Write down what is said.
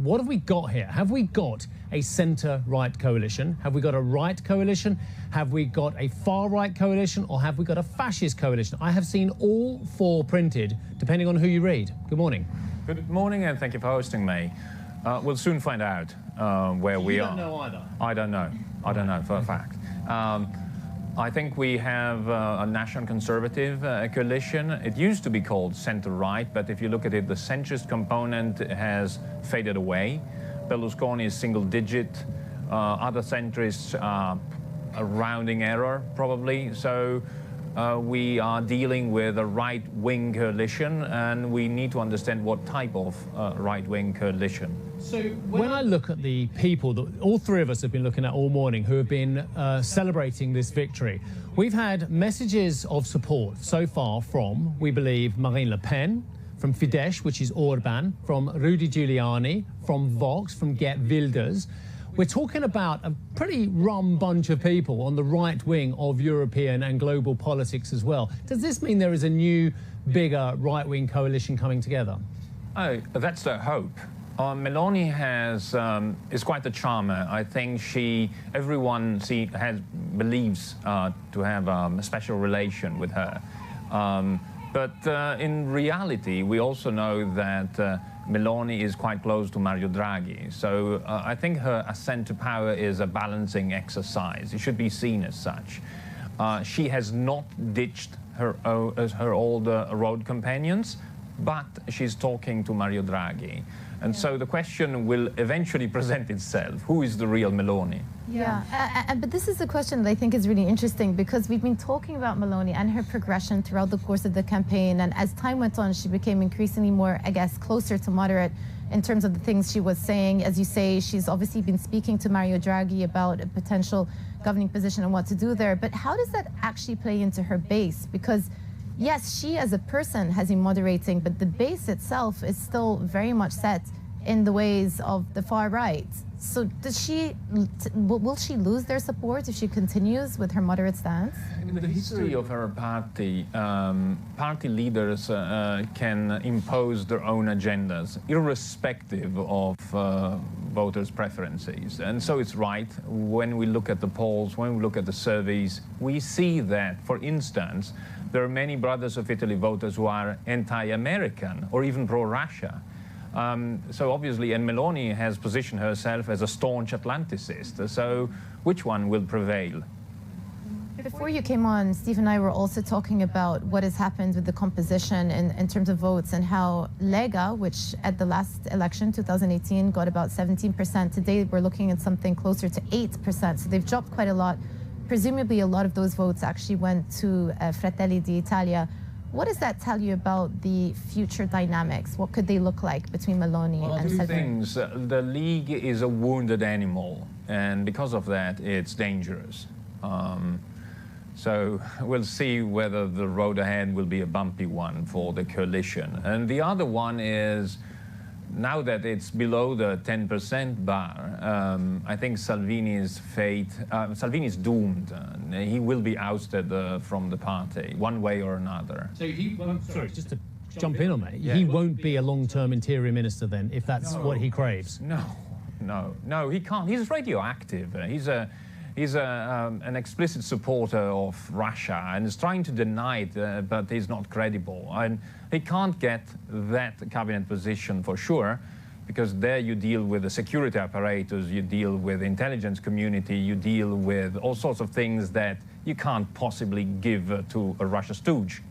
what have we got here? Have we got a centre-right coalition? Have we got a right coalition? Have we got a far-right coalition? Or have we got a fascist coalition? I have seen all four printed, depending on who you read. Good morning. Good morning, and thank you for hosting me. We'll soon find out where we are. You don't know either? I don't know. I don't know for a fact. I think we have a national conservative coalition. It used to be called centre-right, but if you look at it, the centrist component has faded away. Berlusconi is single-digit. Other centrists are a rounding error, probably. So we are dealing with a right-wing coalition, and we need to understand what type of right-wing coalition. So when I look at the people that all three of us have been looking at all morning who have been celebrating this victory, we've had messages of support so far from, we believe, Marine Le Pen, from Fidesz, which is Orban, from Rudy Giuliani, from Vox, from Geert Wilders. We're talking about a pretty rum bunch of people on the right wing of European and global politics as well. Does this mean there is a new, bigger right-wing coalition coming together? Oh, that's the hope. Meloni is quite a charmer. I think everyone believes to have a special relation with her. But in reality, we also know that Meloni is quite close to Mario Draghi. So I think her ascent to power is a balancing exercise. It should be seen as such. She has not ditched her old road companions, but she's talking to Mario Draghi. And so the question will eventually present itself. Who is the real Meloni? Yeah, but this is a question that I think is really interesting, because we've been talking about Meloni and her progression throughout the course of the campaign. And as time went on, she became increasingly more, I guess, closer to moderate in terms of the things she was saying. As you say, she's obviously been speaking to Mario Draghi about a potential governing position and what to do there. But how does that actually play into her base? Because yes, she as a person has been moderating, but the base itself is still very much set in the ways of the far right. So will she lose their support if she continues with her moderate stance? In the history of her party, party leaders can impose their own agendas, irrespective of voters' preferences. And so it's right, when we look at the polls, when we look at the surveys, we see that, for instance, there are many Brothers of Italy voters who are anti-American or even pro-Russia. So obviously, and Meloni has positioned herself as a staunch Atlanticist. So which one will prevail? Before you came on, Steve and I were also talking about what has happened with the composition in terms of votes, and how Lega, which at the last election, 2018, got about 17%. Today, we're looking at something closer to 8%. So they've dropped quite a lot. Presumably, a lot of those votes actually went to Fratelli d'Italia. What does that tell you about the future dynamics? What could they look like between Meloni and Salvini? Two things. The League is a wounded animal, and because of that, it's dangerous. So we'll see whether the road ahead will be a bumpy one for the coalition. And the other one is, now that it's below the 10% bar, I think Salvini's fate, Salvini's doomed. He will be ousted from the party, one way or another. So he won't, sorry, just to jump in on that, he won't be a long-term interior minister then, if that's what he craves? No, he can't. He's radioactive. He's an explicit supporter of Russia and is trying to deny it, but he's not credible. And he can't get that cabinet position for sure, because there you deal with the security apparatus, you deal with the intelligence community, you deal with all sorts of things that you can't possibly give to a Russia stooge.